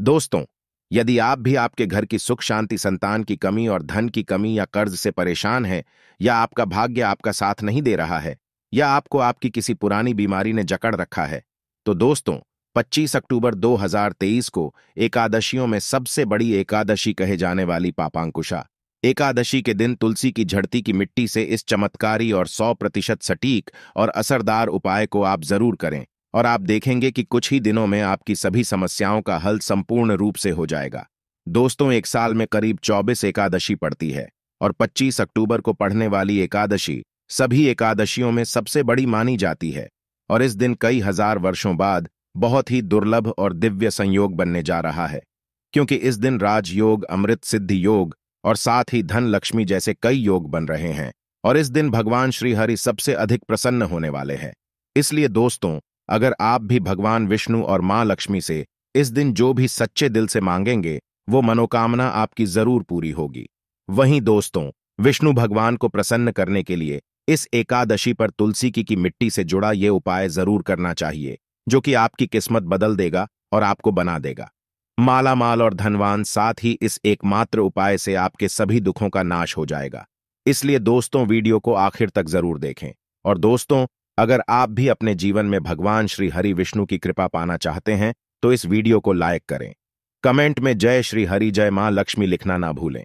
दोस्तों, यदि आप भी आपके घर की सुख शांति, संतान की कमी और धन की कमी या कर्ज से परेशान हैं, या आपका भाग्य आपका साथ नहीं दे रहा है, या आपको आपकी किसी पुरानी बीमारी ने जकड़ रखा है, तो दोस्तों 25 अक्टूबर 2023 को एकादशियों में सबसे बड़ी एकादशी कहे जाने वाली पापांकुशा एकादशी के दिन तुलसी की झड़ती की मिट्टी से इस चमत्कारी और 100% सटीक और असरदार उपाय को आप जरूर करें, और आप देखेंगे कि कुछ ही दिनों में आपकी सभी समस्याओं का हल संपूर्ण रूप से हो जाएगा। दोस्तों, एक साल में करीब 24 एकादशी पड़ती है, और 25 अक्टूबर को पढ़ने वाली एकादशी सभी एकादशियों में सबसे बड़ी मानी जाती है, और इस दिन कई हजार वर्षों बाद बहुत ही दुर्लभ और दिव्य संयोग बनने जा रहा है, क्योंकि इस दिन राजयोग, अमृत सिद्धि योग और साथ ही धन लक्ष्मी जैसे कई योग बन रहे हैं, और इस दिन भगवान श्री हरि सबसे अधिक प्रसन्न होने वाले हैं। इसलिए दोस्तों, अगर आप भी भगवान विष्णु और मां लक्ष्मी से इस दिन जो भी सच्चे दिल से मांगेंगे, वो मनोकामना आपकी जरूर पूरी होगी। वहीं दोस्तों, विष्णु भगवान को प्रसन्न करने के लिए इस एकादशी पर तुलसी की मिट्टी से जुड़ा ये उपाय जरूर करना चाहिए, जो कि आपकी किस्मत बदल देगा और आपको बना देगा माला माल और धनवान। साथ ही इस एकमात्र उपाय से आपके सभी दुखों का नाश हो जाएगा। इसलिए दोस्तों, वीडियो को आखिर तक जरूर देखें। और दोस्तों, अगर आप भी अपने जीवन में भगवान श्री हरि विष्णु की कृपा पाना चाहते हैं, तो इस वीडियो को लाइक करें, कमेंट में जय श्री हरि, जय मां लक्ष्मी लिखना ना भूलें।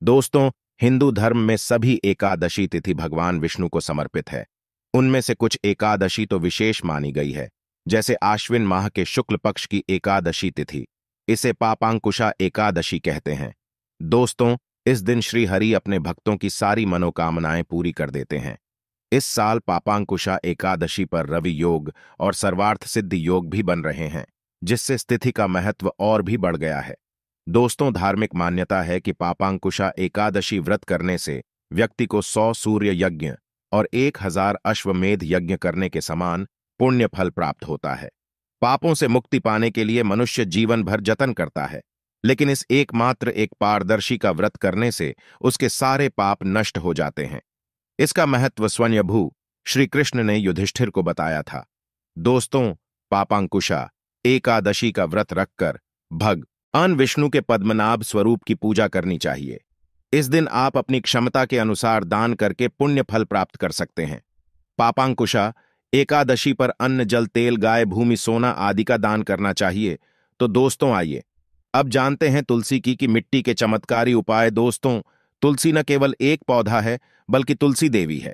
दोस्तों, हिंदू धर्म में सभी एकादशी तिथि भगवान विष्णु को समर्पित है। उनमें से कुछ एकादशी तो विशेष मानी गई है, जैसे आश्विन माह के शुक्ल पक्ष की एकादशी तिथि, इसे पापांकुशा एकादशी कहते हैं। दोस्तों, इस दिन श्री हरि अपने भक्तों की सारी मनोकामनाएं पूरी कर देते हैं। इस साल पापांकुशा एकादशी पर रवि योग और सर्वार्थ सिद्धि योग भी बन रहे हैं, जिससे स्थिति का महत्व और भी बढ़ गया है। दोस्तों, धार्मिक मान्यता है कि पापांकुशा एकादशी व्रत करने से व्यक्ति को 100 सूर्य यज्ञ और 1000 अश्वमेध यज्ञ करने के समान पुण्य फल प्राप्त होता है। पापों से मुक्ति पाने के लिए मनुष्य जीवन भर जतन करता है, लेकिन इस एकमात्र एक पारदर्शी का व्रत करने से उसके सारे पाप नष्ट हो जाते हैं। इसका महत्व स्वयंभू श्री कृष्ण ने युधिष्ठिर को बताया था। दोस्तों, पापांकुशा एकादशी का व्रत रखकर भगवान विष्णु के पद्मनाभ स्वरूप की पूजा करनी चाहिए। इस दिन आप अपनी क्षमता के अनुसार दान करके पुण्य फल प्राप्त कर सकते हैं। पापांकुशा एकादशी पर अन्न, जल, तेल, गाय, भूमि, सोना आदि का दान करना चाहिए। तो दोस्तों, आइए अब जानते हैं तुलसी की मिट्टी के चमत्कारी उपाय। दोस्तों, तुलसी न केवल एक पौधा है, बल्कि तुलसी देवी है।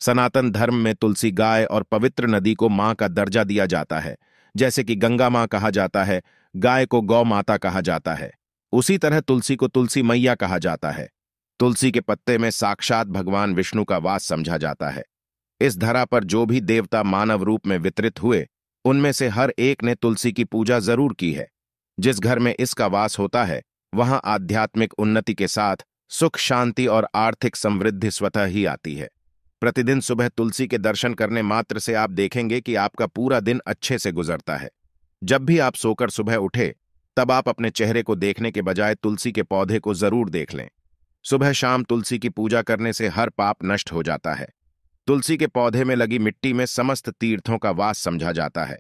सनातन धर्म में तुलसी गाय और पवित्र नदी को मां का दर्जा दिया जाता है। जैसे कि गंगा मां कहा जाता है, गाय को गौ माता कहा जाता है, उसी तरह तुलसी को तुलसी मैया कहा जाता है। तुलसी के पत्ते में साक्षात भगवान विष्णु का वास समझा जाता है। इस धरा पर जो भी देवता मानव रूप में वितरित हुए, उनमें से हर एक ने तुलसी की पूजा जरूर की है। जिस घर में इसका वास होता है, वहां आध्यात्मिक उन्नति के साथ सुख, शांति और आर्थिक समृद्धि स्वतः ही आती है। प्रतिदिन सुबह तुलसी के दर्शन करने मात्र से आप देखेंगे कि आपका पूरा दिन अच्छे से गुजरता है। जब भी आप सोकर सुबह उठे, तब आप अपने चेहरे को देखने के बजाय तुलसी के पौधे को जरूर देख लें। सुबह शाम तुलसी की पूजा करने से हर पाप नष्ट हो जाता है। तुलसी के पौधे में लगी मिट्टी में समस्त तीर्थों का वास समझा जाता है।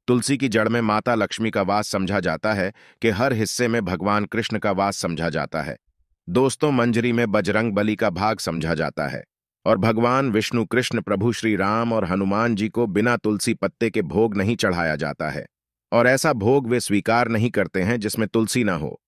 तुलसी की जड़ में माता लक्ष्मी का वास समझा जाता है कि हर हिस्से में भगवान कृष्ण का वास समझा जाता है। दोस्तों, मंजरी में बजरंग बली का भाग समझा जाता है, और भगवान विष्णु, कृष्ण, प्रभु श्री राम और हनुमान जी को बिना तुलसी पत्ते के भोग नहीं चढ़ाया जाता है, और ऐसा भोग वे स्वीकार नहीं करते हैं जिसमें तुलसी ना हो।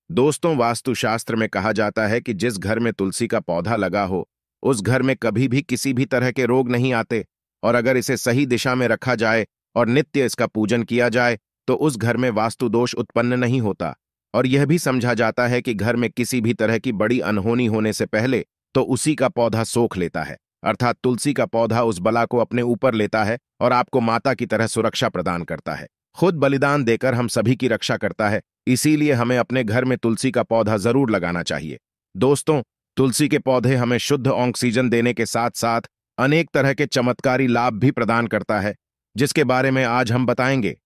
दोस्तों, वास्तुशास्त्र में कहा जाता है कि जिस घर में तुलसी का पौधा लगा हो, उस घर में कभी भी किसी भी तरह के रोग नहीं आते, और अगर इसे सही दिशा में रखा जाए और नित्य इसका पूजन किया जाए, तो उस घर में वास्तु दोष उत्पन्न नहीं होता। और यह भी समझा जाता है कि घर में किसी भी तरह की बड़ी अनहोनी होने से पहले तो उसी का पौधा सोख लेता है, अर्थात तुलसी का पौधा उस बला को अपने ऊपर लेता है और आपको माता की तरह सुरक्षा प्रदान करता है। खुद बलिदान देकर हम सभी की रक्षा करता है। इसीलिए हमें अपने घर में तुलसी का पौधा जरूर लगाना चाहिए। दोस्तों, तुलसी के पौधे हमें शुद्ध ऑक्सीजन देने के साथ साथ अनेक तरह के चमत्कारी लाभ भी प्रदान करता है, जिसके बारे में आज हम बताएंगे।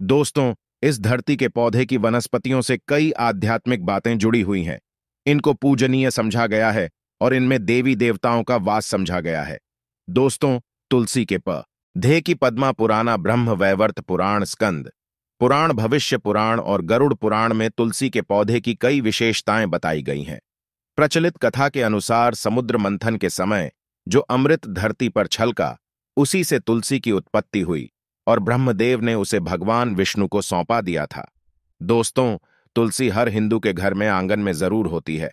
दोस्तों, इस धरती के पौधे की वनस्पतियों से कई आध्यात्मिक बातें जुड़ी हुई हैं। इनको पूजनीय समझा गया है और इनमें देवी देवताओं का वास समझा गया है। दोस्तों, तुलसी के पौधे की पद्मा पुराना ब्रह्म वैवर्त पुराण स्कंद पुराण, भविष्य पुराण और गरुड़ पुराण में तुलसी के पौधे की कई विशेषताएं बताई गई हैं। प्रचलित कथा के अनुसार समुद्र मंथन के समय जो अमृत धरती पर छलका, उसी से तुलसी की उत्पत्ति हुई और ब्रह्मदेव ने उसे भगवान विष्णु को सौंपा दिया था। दोस्तों, तुलसी हर हिंदू के घर में आंगन में जरूर होती है।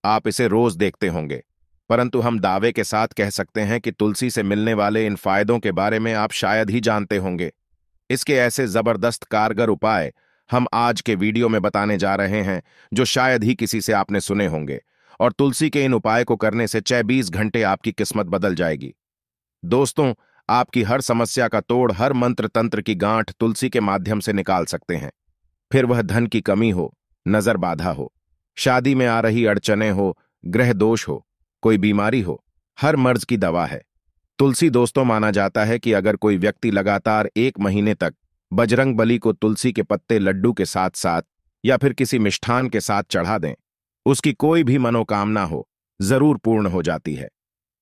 आप इसे रोज देखते होंगे, परंतु हम दावे के साथ कह सकते हैं कि तुलसी से मिलने वाले इन फायदों के बारे में आप शायद ही जानते होंगे। इसके ऐसे जबरदस्त कारगर उपाय हम आज के वीडियो में बताने जा रहे हैं जो शायद ही किसी से आपने सुने होंगे, और तुलसी के इन उपाय को करने से 24 घंटे आपकी किस्मत बदल जाएगी। दोस्तों, आपकी हर समस्या का तोड़, हर मंत्र तंत्र की गांठ तुलसी के माध्यम से निकाल सकते हैं। फिर वह धन की कमी हो, नजर बाधा हो, शादी में आ रही अड़चने हो, ग्रह दोष हो, कोई बीमारी हो, हर मर्ज की दवा है तुलसी। दोस्तों, माना जाता है कि अगर कोई व्यक्ति लगातार 1 महीने तक बजरंग बली को तुलसी के पत्ते लड्डू के साथ साथ या फिर किसी मिष्ठान के साथ चढ़ा दें, उसकी कोई भी मनोकामना हो जरूर पूर्ण हो जाती है।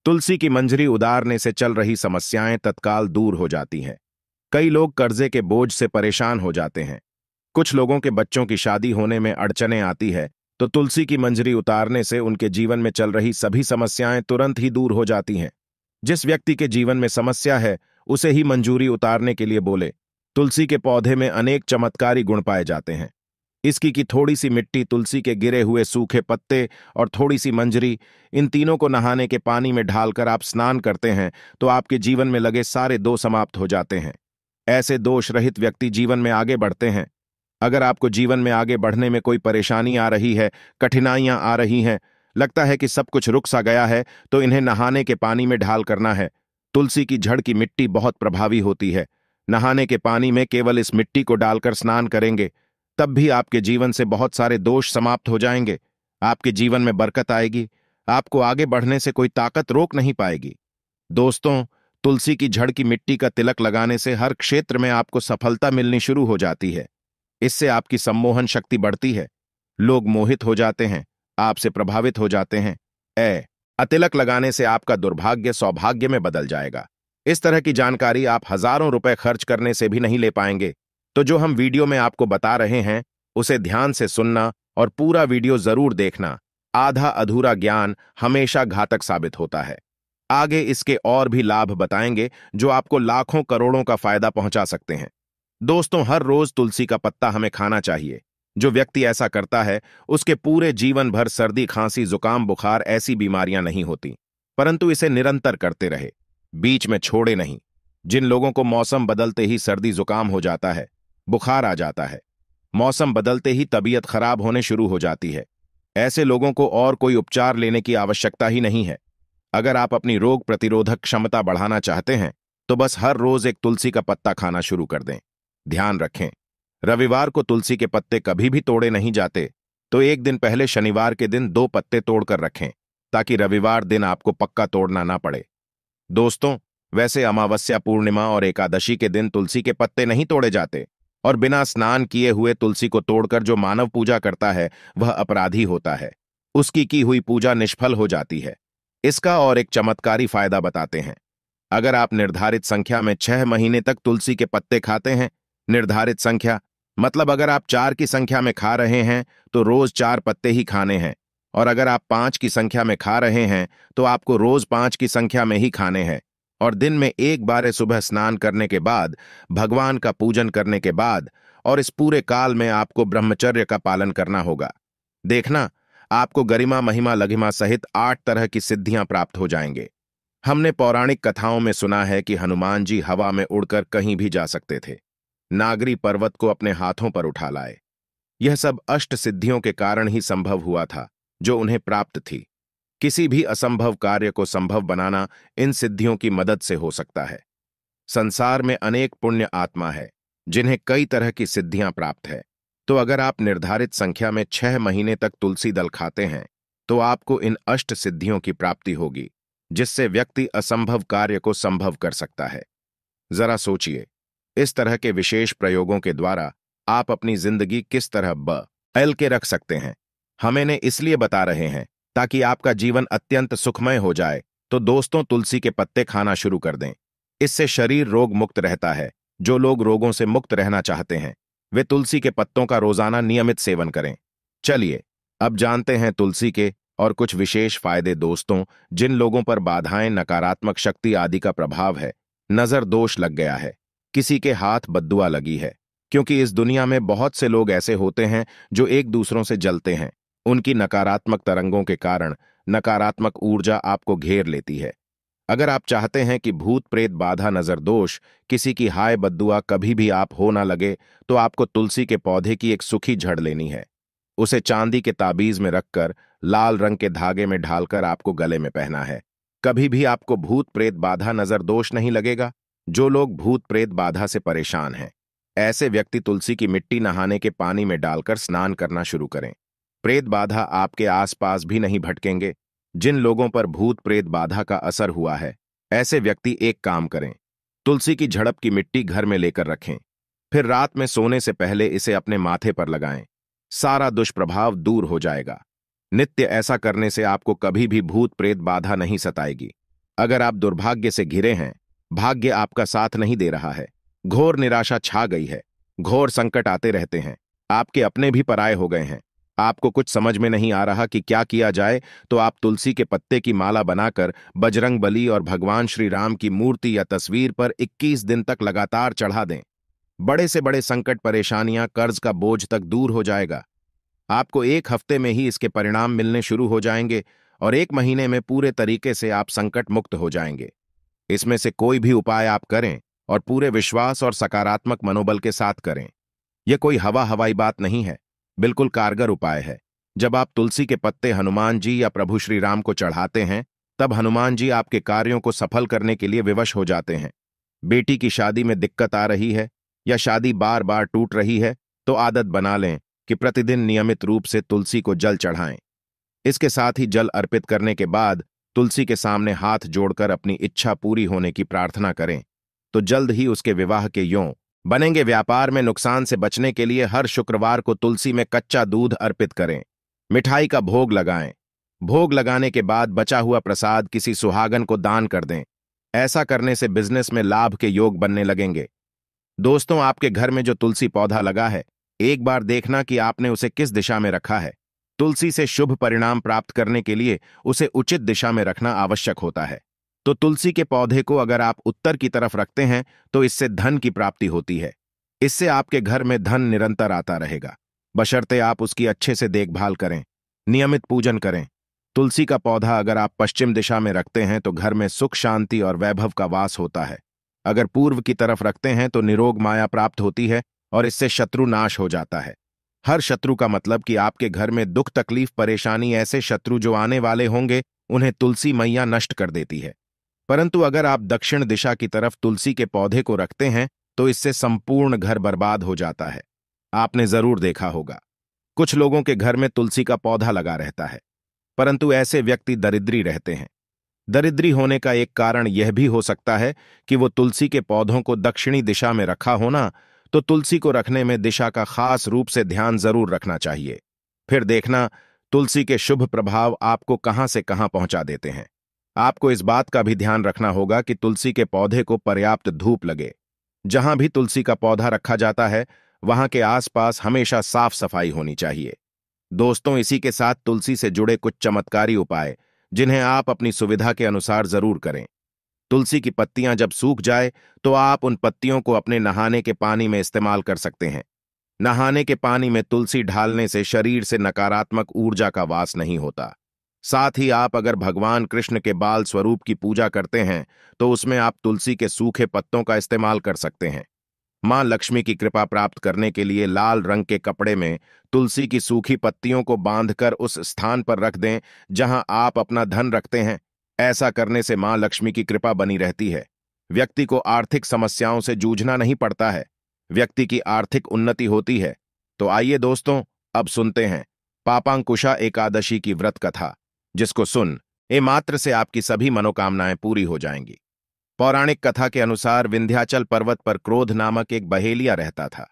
तुलसी की मंजरी उतारने से चल रही समस्याएं तत्काल दूर हो जाती हैं। कई लोग कर्जे के बोझ से परेशान हो जाते हैं। कुछ लोगों के बच्चों की शादी होने में अड़चनें आती है, तो तुलसी की मंजरी उतारने से उनके जीवन में चल रही सभी समस्याएं तुरंत ही दूर हो जाती हैं। जिस व्यक्ति के जीवन में समस्या है, उसे ही मंजूरी उतारने के लिए बोले। तुलसी के पौधे में अनेक चमत्कारी गुण पाए जाते हैं। इसकी की थोड़ी सी मिट्टी, तुलसी के गिरे हुए सूखे पत्ते और थोड़ी सी मंजरी, इन तीनों को नहाने के पानी में ढालकर आप स्नान करते हैं तो आपके जीवन में लगे सारे दोष समाप्त हो जाते हैं। ऐसे दोष रहित व्यक्ति जीवन में आगे बढ़ते हैं। अगर आपको जीवन में आगे बढ़ने में कोई परेशानी आ रही है, कठिनाइयां आ रही हैं, लगता है कि सब कुछ रुक सा गया है, तो इन्हें नहाने के पानी में ढाल करना है। तुलसी की जड़ की मिट्टी बहुत प्रभावी होती है। नहाने के पानी में केवल इस मिट्टी को डालकर स्नान करेंगे, तब भी आपके जीवन से बहुत सारे दोष समाप्त हो जाएंगे। आपके जीवन में बरकत आएगी। आपको आगे बढ़ने से कोई ताकत रोक नहीं पाएगी। दोस्तों, तुलसी की जड़ की मिट्टी का तिलक लगाने से हर क्षेत्र में आपको सफलता मिलनी शुरू हो जाती है। इससे आपकी सम्मोहन शक्ति बढ़ती है। लोग मोहित हो जाते हैं, आपसे प्रभावित हो जाते हैं। तिलक लगाने से आपका दुर्भाग्य सौभाग्य में बदल जाएगा। इस तरह की जानकारी आप हजारों रुपए खर्च करने से भी नहीं ले पाएंगे। तो जो हम वीडियो में आपको बता रहे हैं, उसे ध्यान से सुनना और पूरा वीडियो जरूर देखना। आधा अधूरा ज्ञान हमेशा घातक साबित होता है। आगे इसके और भी लाभ बताएंगे जो आपको लाखों करोड़ों का फायदा पहुंचा सकते हैं। दोस्तों, हर रोज तुलसी का पत्ता हमें खाना चाहिए। जो व्यक्ति ऐसा करता है, उसके पूरे जीवन भर सर्दी, खांसी, जुकाम, बुखार ऐसी बीमारियां नहीं होती, परंतु इसे निरंतर करते रहे, बीच में छोड़े नहीं। जिन लोगों को मौसम बदलते ही सर्दी जुकाम हो जाता है, बुखार आ जाता है, मौसम बदलते ही तबीयत खराब होने शुरू हो जाती है, ऐसे लोगों को और कोई उपचार लेने की आवश्यकता ही नहीं है। अगर आप अपनी रोग प्रतिरोधक क्षमता बढ़ाना चाहते हैं, तो बस हर रोज एक तुलसी का पत्ता खाना शुरू कर दें। ध्यान रखें, रविवार को तुलसी के पत्ते कभी भी तोड़े नहीं जाते, तो एक दिन पहले शनिवार के दिन 2 पत्ते तोड़कर रखें, ताकि रविवार दिन आपको पक्का तोड़ना ना पड़े। दोस्तों, वैसे अमावस्या, पूर्णिमा और एकादशी के दिन तुलसी के पत्ते नहीं तोड़े जाते, और बिना स्नान किए हुए तुलसी को तोड़कर जो मानव पूजा करता है, वह अपराधी होता है। उसकी की हुई पूजा निष्फल हो जाती है। इसका और एक चमत्कारी फायदा बताते हैं। अगर आप निर्धारित संख्या में 6 महीने तक तुलसी के पत्ते खाते हैं, निर्धारित संख्या मतलब अगर आप 4 की संख्या में खा रहे हैं तो रोज 4 पत्ते ही खाने हैं, और अगर आप 5 की संख्या में खा रहे हैं तो आपको रोज 5 की संख्या में ही खाने हैं, और दिन में एक बार सुबह स्नान करने के बाद, भगवान का पूजन करने के बाद, और इस पूरे काल में आपको ब्रह्मचर्य का पालन करना होगा। देखना, आपको गरिमा, महिमा, लघिमा सहित 8 तरह की सिद्धियां प्राप्त हो जाएंगे। हमने पौराणिक कथाओं में सुना है कि हनुमान जी हवा में उड़कर कहीं भी जा सकते थे, नागरी पर्वत को अपने हाथों पर उठा लाए। यह सब अष्ट सिद्धियों के कारण ही संभव हुआ था जो उन्हें प्राप्त थी। किसी भी असंभव कार्य को संभव बनाना इन सिद्धियों की मदद से हो सकता है। संसार में अनेक पुण्य आत्मा है जिन्हें कई तरह की सिद्धियां प्राप्त है। तो अगर आप निर्धारित संख्या में 6 महीने तक तुलसी दल खाते हैं, तो आपको इन अष्ट सिद्धियों की प्राप्ति होगी, जिससे व्यक्ति असंभव कार्य को संभव कर सकता है। जरा सोचिए, इस तरह के विशेष प्रयोगों के द्वारा आप अपनी जिंदगी किस तरह बदल के रख सकते हैं। हम इन्हें इसलिए बता रहे हैं ताकि आपका जीवन अत्यंत सुखमय हो जाए। तो दोस्तों, तुलसी के पत्ते खाना शुरू कर दें। इससे शरीर रोग मुक्त रहता है। जो लोग रोगों से मुक्त रहना चाहते हैं, वे तुलसी के पत्तों का रोजाना नियमित सेवन करें। चलिए अब जानते हैं तुलसी के और कुछ विशेष फायदे। दोस्तों, जिन लोगों पर बाधाएं, नकारात्मक शक्ति आदि का प्रभाव है, नजर दोष लग गया है, किसी के हाथ बद्दुआ लगी है, क्योंकि इस दुनिया में बहुत से लोग ऐसे होते हैं जो एक दूसरों से जलते हैं। उनकी नकारात्मक तरंगों के कारण नकारात्मक ऊर्जा आपको घेर लेती है। अगर आप चाहते हैं कि भूत प्रेत, बाधा, नजर दोष, किसी की हाय बद्दुआ कभी भी आप हो ना लगे, तो आपको तुलसी के पौधे की एक सूखी जड़ लेनी है। उसे चांदी के ताबीज में रखकर लाल रंग के धागे में ढालकर आपको गले में पहना है। कभी भी आपको भूत प्रेत, बाधा, नजर दोष नहीं लगेगा। जो लोग भूत प्रेत बाधा से परेशान हैं, ऐसे व्यक्ति तुलसी की मिट्टी नहाने के पानी में डालकर स्नान करना शुरू करें। प्रेत बाधा आपके आसपास भी नहीं भटकेंगे। जिन लोगों पर भूत प्रेत बाधा का असर हुआ है, ऐसे व्यक्ति एक काम करें, तुलसी की झड़प की मिट्टी घर में लेकर रखें, फिर रात में सोने से पहले इसे अपने माथे पर लगाएं। सारा दुष्प्रभाव दूर हो जाएगा। नित्य ऐसा करने से आपको कभी भी भूत प्रेत बाधा नहीं सताएगी। अगर आप दुर्भाग्य से घिरे हैं, भाग्य आपका साथ नहीं दे रहा है, घोर निराशा छा गई है, घोर संकट आते रहते हैं, आपके अपने भी पराये हो गए हैं, आपको कुछ समझ में नहीं आ रहा कि क्या किया जाए, तो आप तुलसी के पत्ते की माला बनाकर बजरंग बली और भगवान श्री राम की मूर्ति या तस्वीर पर 21 दिन तक लगातार चढ़ा दें। बड़े से बड़े संकट, परेशानियां, कर्ज का बोझ तक दूर हो जाएगा। आपको 1 हफ्ते में ही इसके परिणाम मिलने शुरू हो जाएंगे और 1 महीने में पूरे तरीके से आप संकट मुक्त हो जाएंगे। इसमें से कोई भी उपाय आप करें और पूरे विश्वास और सकारात्मक मनोबल के साथ करें। यह कोई हवाई बात नहीं है, बिल्कुल कारगर उपाय है। जब आप तुलसी के पत्ते हनुमान जी या प्रभु श्री राम को चढ़ाते हैं, तब हनुमान जी आपके कार्यों को सफल करने के लिए विवश हो जाते हैं। बेटी की शादी में दिक्कत आ रही है या शादी बार बार टूट रही है, तो आदत बना लें कि प्रतिदिन नियमित रूप से तुलसी को जल चढ़ाएं। इसके साथ ही जल अर्पित करने के बाद तुलसी के सामने हाथ जोड़कर अपनी इच्छा पूरी होने की प्रार्थना करें, तो जल्द ही उसके विवाह के यों बनेंगे। व्यापार में नुकसान से बचने के लिए हर शुक्रवार को तुलसी में कच्चा दूध अर्पित करें। मिठाई का भोग लगाएं। भोग लगाने के बाद बचा हुआ प्रसाद किसी सुहागन को दान कर दें। ऐसा करने से बिजनेस में लाभ के योग बनने लगेंगे। दोस्तों, आपके घर में जो तुलसी पौधा लगा है, एक बार देखना कि आपने उसे किस दिशा में रखा है। तुलसी से शुभ परिणाम प्राप्त करने के लिए उसे उचित दिशा में रखना आवश्यक होता है। तो तुलसी के पौधे को अगर आप उत्तर की तरफ रखते हैं, तो इससे धन की प्राप्ति होती है। इससे आपके घर में धन निरंतर आता रहेगा, बशर्ते आप उसकी अच्छे से देखभाल करें, नियमित पूजन करें। तुलसी का पौधा अगर आप पश्चिम दिशा में रखते हैं, तो घर में सुख, शांति और वैभव का वास होता है। अगर पूर्व की तरफ रखते हैं, तो निरोग माया प्राप्त होती है और इससे शत्रु नाश हो जाता है। हर शत्रु का मतलब कि आपके घर में दुख, तकलीफ, परेशानी, ऐसे शत्रु जो आने वाले होंगे, उन्हें तुलसी मैया नष्ट कर देती है। परंतु अगर आप दक्षिण दिशा की तरफ तुलसी के पौधे को रखते हैं, तो इससे संपूर्ण घर बर्बाद हो जाता है। आपने जरूर देखा होगा, कुछ लोगों के घर में तुलसी का पौधा लगा रहता है, परंतु ऐसे व्यक्ति दरिद्री रहते हैं। दरिद्री होने का एक कारण यह भी हो सकता है कि वो तुलसी के पौधों को दक्षिणी दिशा में रखा हो ना, तो तुलसी को रखने में दिशा का खास रूप से ध्यान जरूर रखना चाहिए। फिर देखना तुलसी के शुभ प्रभाव आपको कहां से कहां पहुंचा देते हैं। आपको इस बात का भी ध्यान रखना होगा कि तुलसी के पौधे को पर्याप्त धूप लगे। जहां भी तुलसी का पौधा रखा जाता है, वहां के आसपास हमेशा साफ सफाई होनी चाहिए। दोस्तों, इसी के साथ तुलसी से जुड़े कुछ चमत्कारी उपाय, जिन्हें आप अपनी सुविधा के अनुसार जरूर करें। तुलसी की पत्तियां जब सूख जाए, तो आप उन पत्तियों को अपने नहाने के पानी में इस्तेमाल कर सकते हैं। नहाने के पानी में तुलसी ढालने से शरीर से नकारात्मक ऊर्जा का वास नहीं होता। साथ ही आप अगर भगवान कृष्ण के बाल स्वरूप की पूजा करते हैं, तो उसमें आप तुलसी के सूखे पत्तों का इस्तेमाल कर सकते हैं। मां लक्ष्मी की कृपा प्राप्त करने के लिए लाल रंग के कपड़े में तुलसी की सूखी पत्तियों को बांधकर उस स्थान पर रख दें जहां आप अपना धन रखते हैं। ऐसा करने से मां लक्ष्मी की कृपा बनी रहती है। व्यक्ति को आर्थिक समस्याओं से जूझना नहीं पड़ता है, व्यक्ति की आर्थिक उन्नति होती है। तो आइए दोस्तों, अब सुनते हैं पापांकुशा एकादशी की व्रत कथा, जिसको सुन मात्र से आपकी सभी मनोकामनाएं पूरी हो जाएंगी। पौराणिक कथा के अनुसार विंध्याचल पर्वत पर क्रोध नामक एक बहेलिया रहता था।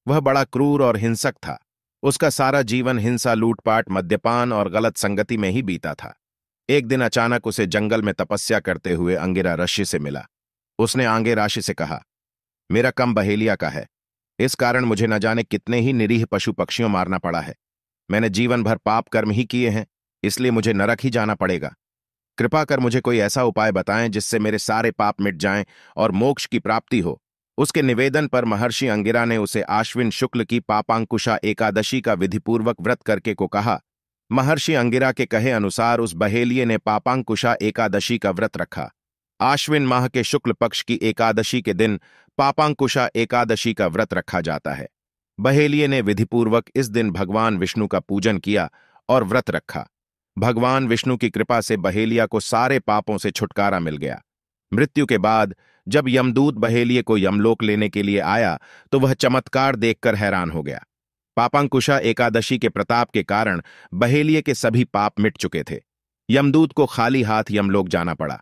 वह बड़ा क्रूर और हिंसक था। उसका सारा जीवन हिंसा, लूटपाट, मद्यपान और गलत संगति में ही बीता था। एक दिन अचानक उसे जंगल में तपस्या करते हुए अंगिरा ऋषि से मिला। उसने आंगे ऋषि से कहा, मेरा कम बहेलिया का है, इस कारण मुझे न जाने कितने ही निरीह पशु पक्षियों मारना पड़ा है। मैंने जीवन भर पाप कर्म ही किए हैं, इसलिए मुझे नरक ही जाना पड़ेगा। कृपा कर मुझे कोई ऐसा उपाय बताएं जिससे मेरे सारे पाप मिट जाएं और मोक्ष की प्राप्ति हो। उसके निवेदन पर महर्षि अंगिरा ने उसे आश्विन शुक्ल की पापांकुशा एकादशी का विधिपूर्वक व्रत करके को कहा। महर्षि अंगिरा के कहे अनुसार उस बहेलिये ने पापांकुशा एकादशी का व्रत रखा। आश्विन माह के शुक्ल पक्ष की एकादशी के दिन पापांकुशा एकादशी का व्रत रखा जाता है। बहेलिये ने विधिपूर्वक इस दिन भगवान विष्णु का पूजन किया और व्रत रखा। भगवान विष्णु की कृपा से बहेलिया को सारे पापों से छुटकारा मिल गया। मृत्यु के बाद जब यमदूत बहेलिये को यमलोक लेने के लिए आया तो वह चमत्कार देखकर हैरान हो गया। पापांकुशा एकादशी के प्रताप के कारण बहेलिये के सभी पाप मिट चुके थे। यमदूत को खाली हाथ यमलोक जाना पड़ा।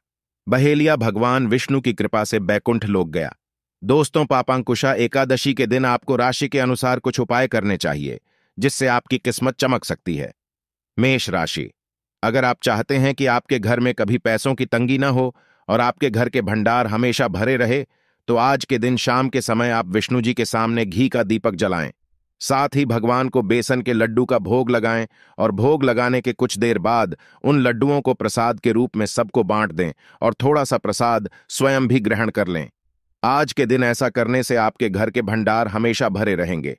बहेलिया भगवान विष्णु की कृपा से बैकुंठ लोक गया। दोस्तों, पापांकुशा एकादशी के दिन आपको राशि के अनुसार कुछ उपाय करने चाहिए जिससे आपकी किस्मत चमक सकती है। मेष राशि। अगर आप चाहते हैं कि आपके घर में कभी पैसों की तंगी न हो और आपके घर के भंडार हमेशा भरे रहे, तो आज के दिन शाम के समय आप विष्णु जी के सामने घी का दीपक जलाएं। साथ ही भगवान को बेसन के लड्डू का भोग लगाएं और भोग लगाने के कुछ देर बाद उन लड्डुओं को प्रसाद के रूप में सबको बांट दें और थोड़ा सा प्रसाद स्वयं भी ग्रहण कर लें। आज के दिन ऐसा करने से आपके घर के भंडार हमेशा भरे रहेंगे।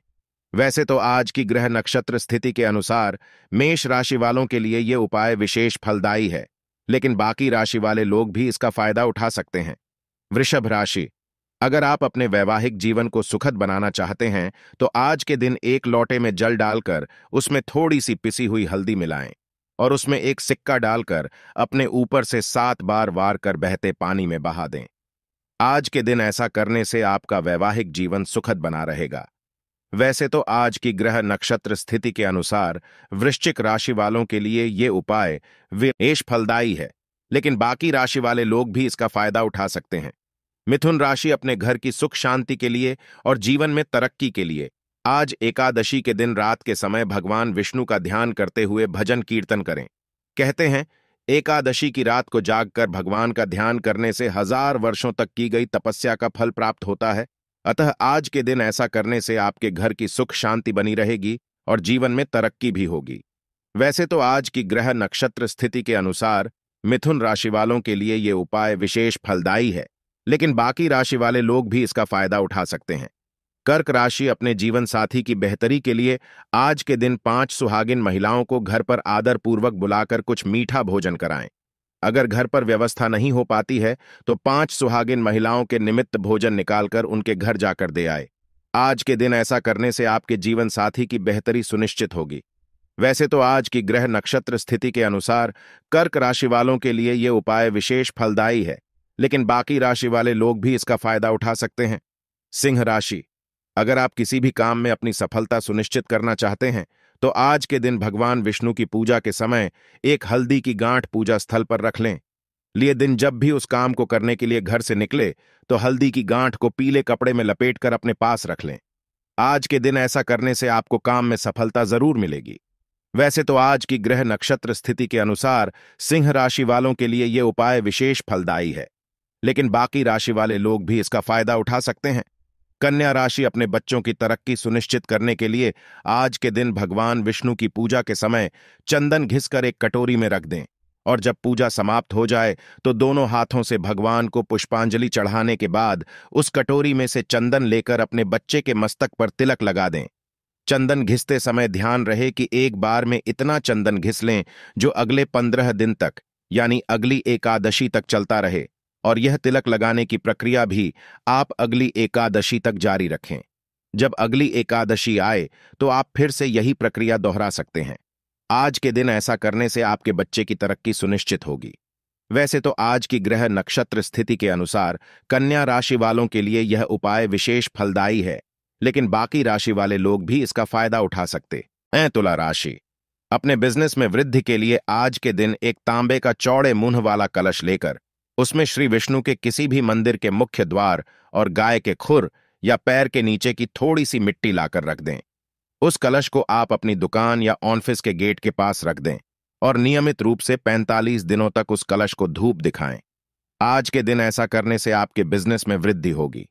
वैसे तो आज की ग्रह नक्षत्र स्थिति के अनुसार मेष राशि वालों के लिए ये उपाय विशेष फलदायी है, लेकिन बाकी राशि वाले लोग भी इसका फायदा उठा सकते हैं। वृषभ राशि। अगर आप अपने वैवाहिक जीवन को सुखद बनाना चाहते हैं तो आज के दिन एक लोटे में जल डालकर उसमें थोड़ी सी पिसी हुई हल्दी मिलाएं और उसमें एक सिक्का डालकर अपने ऊपर से 7 बार वार कर बहते पानी में बहा दें। आज के दिन ऐसा करने से आपका वैवाहिक जीवन सुखद बना रहेगा। वैसे तो आज की ग्रह नक्षत्र स्थिति के अनुसार वृश्चिक राशि वालों के लिए ये उपाय विशेष फलदायी है, लेकिन बाकी राशि वाले लोग भी इसका फायदा उठा सकते हैं। मिथुन राशि अपने घर की सुख शांति के लिए और जीवन में तरक्की के लिए आज एकादशी के दिन रात के समय भगवान विष्णु का ध्यान करते हुए भजन कीर्तन करें। कहते हैं, एकादशी की रात को जागकर भगवान का ध्यान करने से 1000 वर्षों तक की गई तपस्या का फल प्राप्त होता है। अतः आज के दिन ऐसा करने से आपके घर की सुख शांति बनी रहेगी और जीवन में तरक्की भी होगी। वैसे तो आज की ग्रह नक्षत्र स्थिति के अनुसार मिथुन राशि वालों के लिए ये उपाय विशेष फलदायी है, लेकिन बाकी राशि वाले लोग भी इसका फायदा उठा सकते हैं। कर्क राशि अपने जीवन साथी की बेहतरी के लिए आज के दिन 5 सुहागिन महिलाओं को घर पर आदर पूर्वक बुलाकर कुछ मीठा भोजन कराएं। अगर घर पर व्यवस्था नहीं हो पाती है तो 5 सुहागिन महिलाओं के निमित्त भोजन निकालकर उनके घर जाकर दे आए। आज के दिन ऐसा करने से आपके जीवन साथी की बेहतरी सुनिश्चित होगी। वैसे तो आज की ग्रह नक्षत्र स्थिति के अनुसार कर्क राशि वालों के लिए ये उपाय विशेष फलदायी है, लेकिन बाकी राशि वाले लोग भी इसका फायदा उठा सकते हैं। सिंह राशि। अगर आप किसी भी काम में अपनी सफलता सुनिश्चित करना चाहते हैं तो आज के दिन भगवान विष्णु की पूजा के समय एक हल्दी की गांठ पूजा स्थल पर रख लें। लिए दिन जब भी उस काम को करने के लिए घर से निकले तो हल्दी की गांठ को पीले कपड़े में लपेटकर अपने पास रख लें। आज के दिन ऐसा करने से आपको काम में सफलता जरूर मिलेगी। वैसे तो आज की ग्रह नक्षत्र स्थिति के अनुसार सिंह राशि वालों के लिए यह उपाय विशेष फलदायी है, लेकिन बाकी राशि वाले लोग भी इसका फायदा उठा सकते हैं। कन्या राशि अपने बच्चों की तरक्की सुनिश्चित करने के लिए आज के दिन भगवान विष्णु की पूजा के समय चंदन घिसकर एक कटोरी में रख दें और जब पूजा समाप्त हो जाए तो दोनों हाथों से भगवान को पुष्पांजलि चढ़ाने के बाद उस कटोरी में से चंदन लेकर अपने बच्चे के मस्तक पर तिलक लगा दें। चंदन घिसते समय ध्यान रहे कि एक बार में इतना चंदन घिस लें जो अगले 15 दिन तक यानी अगली एकादशी तक चलता रहे, और यह तिलक लगाने की प्रक्रिया भी आप अगली एकादशी तक जारी रखें। जब अगली एकादशी आए तो आप फिर से यही प्रक्रिया दोहरा सकते हैं। आज के दिन ऐसा करने से आपके बच्चे की तरक्की सुनिश्चित होगी। वैसे तो आज की ग्रह नक्षत्र स्थिति के अनुसार कन्या राशि वालों के लिए यह उपाय विशेष फलदायी है, लेकिन बाकी राशि वाले लोग भी इसका फायदा उठा सकते हैं। तुला राशि अपने बिजनेस में वृद्धि के लिए आज के दिन एक तांबे का चौड़े मुंह वाला कलश लेकर उसमें श्री विष्णु के किसी भी मंदिर के मुख्य द्वार और गाय के खुर या पैर के नीचे की थोड़ी सी मिट्टी लाकर रख दें। उस कलश को आप अपनी दुकान या ऑफिस के गेट के पास रख दें और नियमित रूप से 45 दिनों तक उस कलश को धूप दिखाएं। आज के दिन ऐसा करने से आपके बिजनेस में वृद्धि होगी।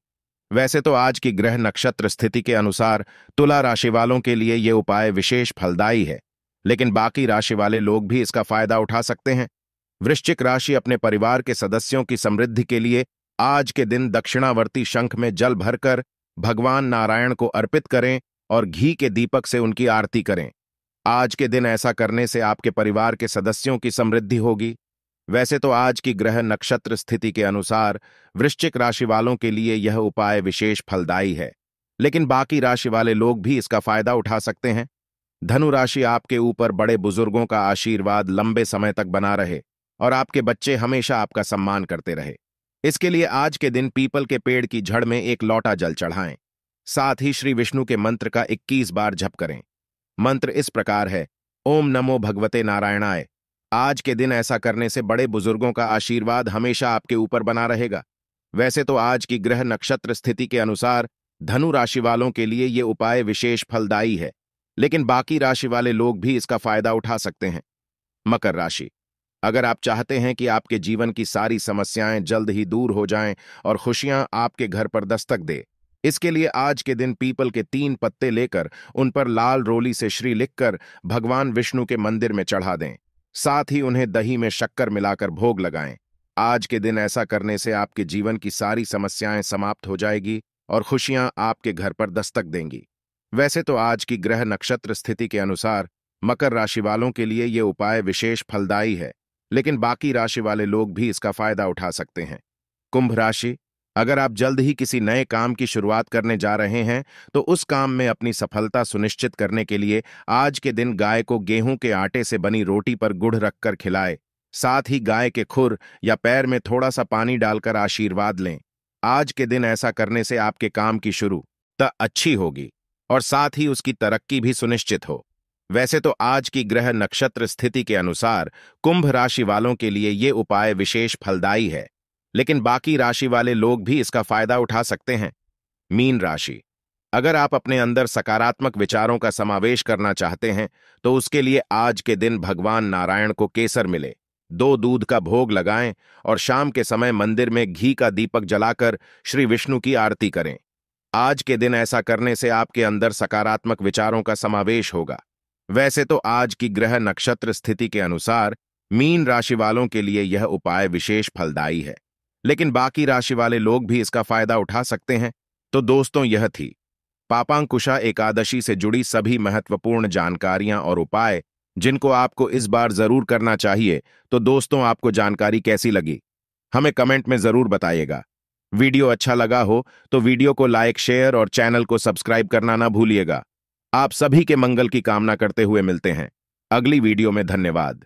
वैसे तो आज की ग्रह नक्षत्र स्थिति के अनुसार तुला राशि वालों के लिए ये उपाय विशेष फलदायी है, लेकिन बाकी राशि वाले लोग भी इसका फायदा उठा सकते हैं। वृश्चिक राशि अपने परिवार के सदस्यों की समृद्धि के लिए आज के दिन दक्षिणावर्ती शंख में जल भरकर भगवान नारायण को अर्पित करें और घी के दीपक से उनकी आरती करें। आज के दिन ऐसा करने से आपके परिवार के सदस्यों की समृद्धि होगी। वैसे तो आज की ग्रह नक्षत्र स्थिति के अनुसार वृश्चिक राशि वालों के लिए यह उपाय विशेष फलदायी है, लेकिन बाकी राशि वाले लोग भी इसका फायदा उठा सकते हैं। धनु राशि आपके ऊपर बड़े बुजुर्गों का आशीर्वाद लंबे समय तक बना रहे और आपके बच्चे हमेशा आपका सम्मान करते रहे। इसके लिए आज के दिन पीपल के पेड़ की जड़ में एक लोटा जल चढ़ाएं। साथ ही श्री विष्णु के मंत्र का 21 बार जप करें। मंत्र इस प्रकार है: ओम नमो भगवते नारायणाय। आज के दिन ऐसा करने से बड़े बुजुर्गों का आशीर्वाद हमेशा आपके ऊपर बना रहेगा। वैसे तो आज की ग्रह नक्षत्र स्थिति के अनुसार धनु राशि वालों के लिए ये उपाय विशेष फलदायी है, लेकिन बाकी राशि वाले लोग भी इसका फायदा उठा सकते हैं। मकर राशि, अगर आप चाहते हैं कि आपके जीवन की सारी समस्याएं जल्द ही दूर हो जाएं और खुशियां आपके घर पर दस्तक दे, इसके लिए आज के दिन पीपल के 3 पत्ते लेकर उन पर लाल रोली से श्री लिखकर भगवान विष्णु के मंदिर में चढ़ा दें। साथ ही उन्हें दही में शक्कर मिलाकर भोग लगाएं। आज के दिन ऐसा करने से आपके जीवन की सारी समस्याएं समाप्त हो जाएगी और खुशियां आपके घर पर दस्तक देंगी। वैसे तो आज की ग्रह नक्षत्र स्थिति के अनुसार मकर राशि वालों के लिए ये उपाय विशेष फलदायी है, लेकिन बाकी राशि वाले लोग भी इसका फायदा उठा सकते हैं। कुंभ राशि, अगर आप जल्द ही किसी नए काम की शुरुआत करने जा रहे हैं तो उस काम में अपनी सफलता सुनिश्चित करने के लिए आज के दिन गाय को गेहूं के आटे से बनी रोटी पर गुड़ रखकर खिलाएं। साथ ही गाय के खुर या पैर में थोड़ा सा पानी डालकर आशीर्वाद लें। आज के दिन ऐसा करने से आपके काम की शुरुआत अच्छी होगी और साथ ही उसकी तरक्की भी सुनिश्चित हो। वैसे तो आज की ग्रह नक्षत्र स्थिति के अनुसार कुंभ राशि वालों के लिए ये उपाय विशेष फलदायी है, लेकिन बाकी राशि वाले लोग भी इसका फायदा उठा सकते हैं। मीन राशि, अगर आप अपने अंदर सकारात्मक विचारों का समावेश करना चाहते हैं तो उसके लिए आज के दिन भगवान नारायण को केसर मिले 2 दूध का भोग लगाएं और शाम के समय मंदिर में घी का दीपक जलाकर श्री विष्णु की आरती करें। आज के दिन ऐसा करने से आपके अंदर सकारात्मक विचारों का समावेश होगा। वैसे तो आज की ग्रह नक्षत्र स्थिति के अनुसार मीन राशि वालों के लिए यह उपाय विशेष फलदायी है, लेकिन बाकी राशि वाले लोग भी इसका फायदा उठा सकते हैं। तो दोस्तों, यह थी पापांकुशा एकादशी से जुड़ी सभी महत्वपूर्ण जानकारियां और उपाय जिनको आपको इस बार जरूर करना चाहिए। तो दोस्तों, आपको जानकारी कैसी लगी हमें कमेंट में जरूर बताइएगा। वीडियो अच्छा लगा हो तो वीडियो को लाइक, शेयर और चैनल को सब्सक्राइब करना ना भूलिएगा। आप सभी के मंगल की कामना करते हुए मिलते हैं अगली वीडियो में। धन्यवाद।